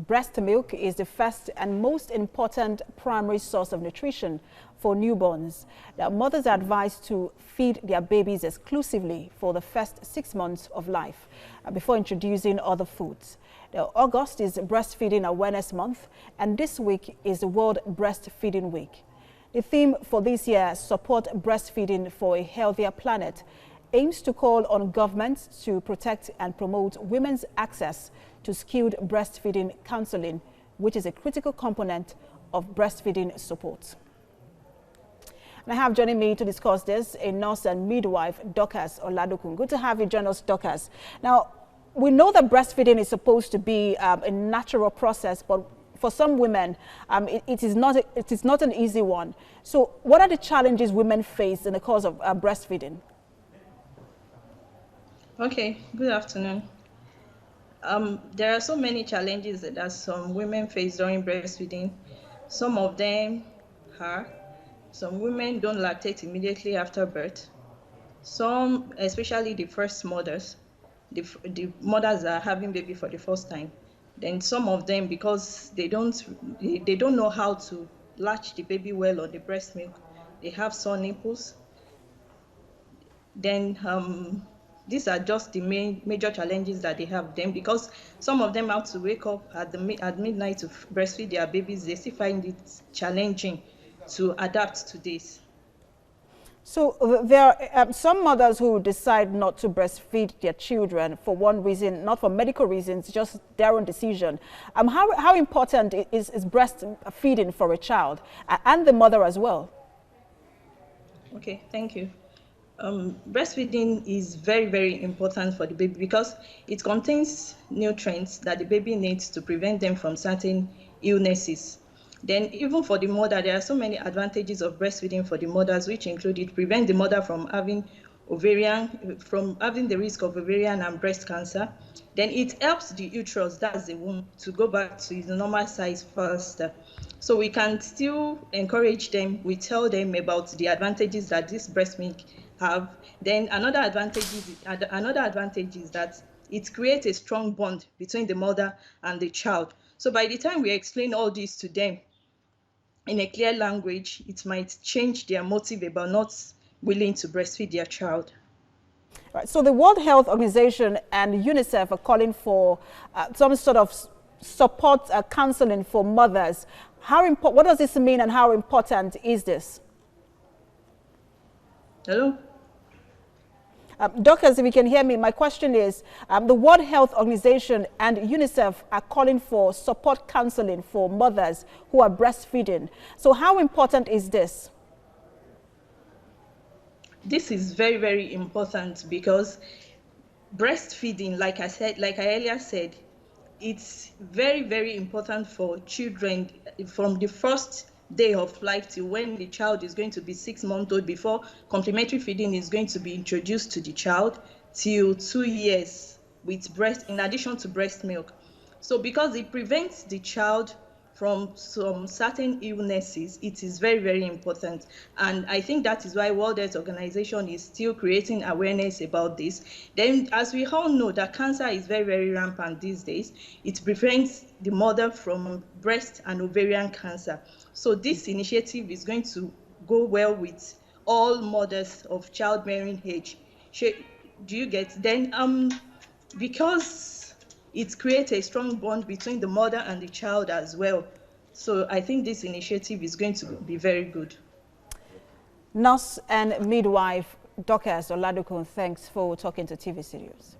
breast milk is the first and most important primary source of nutrition for newborns. Now, mothers are advised to feed their babies exclusively for the first 6 months of life before introducing other foods. Now, August is Breastfeeding Awareness Month, and this week is the World Breastfeeding Week. The theme for this year, Support Breastfeeding for a Healthier Planet, aims to call on governments to protect and promote women's access to skilled breastfeeding counseling, which is a critical component of breastfeeding support. And I have joining me to discuss this a nurse and midwife, Dorcas Oladokun. Good to have you join us, Dorcas. Now, we know that breastfeeding is supposed to be a natural process, but for some women, it is not an easy one. So what are the challenges women face in the course of breastfeeding? Okay, good afternoon. There are so many challenges that some women face during breastfeeding. Some of them are, some women don't lactate immediately after birth. Some, especially the first mothers, the mothers that are having baby for the first time. Then some of them, because they don't know how to latch the baby well on the breast milk, they have sore nipples. Then these are just the major challenges that they have. Then because some of them have to wake up at midnight to breastfeed their babies, they still find it challenging to adapt to this. So there are some mothers who decide not to breastfeed their children for one reason, not for medical reasons, just their own decision. How important is breastfeeding for a child and the mother as well? Okay, thank you. Breastfeeding is very, very important for the baby because it contains nutrients that the baby needs to prevent them from certain illnesses. Then even for the mother, there are so many advantages of breastfeeding for the mothers, which include it prevent the mother from having the risk of ovarian and breast cancer. Then it helps the uterus, that's the womb, to go back to its normal size faster. So we can still encourage them, we tell them about the advantages that this breast milk have. Then another advantage is that it creates a strong bond between the mother and the child. So by the time we explain all this to them in a clear language, it might change their motive about not willing to breastfeed their child. Right. So the World Health Organization and Unicef are calling for some sort of support counseling for mothers. What does this mean and how important is this? Hello? Doctors, if you can hear me, my question is, the World Health Organization and UNICEF are calling for support counseling for mothers who are breastfeeding. So how important is this? This is very, very important because breastfeeding, like I earlier said, it's very, very important for children from the first day of life till when the child is going to be 6 months old, before complementary feeding is going to be introduced to the child, till 2 years in addition to breast milk. So because it prevents the child from some certain illnesses, it is very, very important. And I think that is why World Health Organization is still creating awareness about this. Then, as we all know, that cancer is very, very rampant these days. It prevents the mother from breast and ovarian cancer. So this initiative is going to go well with all mothers of childbearing age. Do you get? Then, because it creates a strong bond between the mother and the child as well. So I think this initiative is going to be very good. Nurse and midwife Dorcas Oladokun, thanks for talking to TV Studios.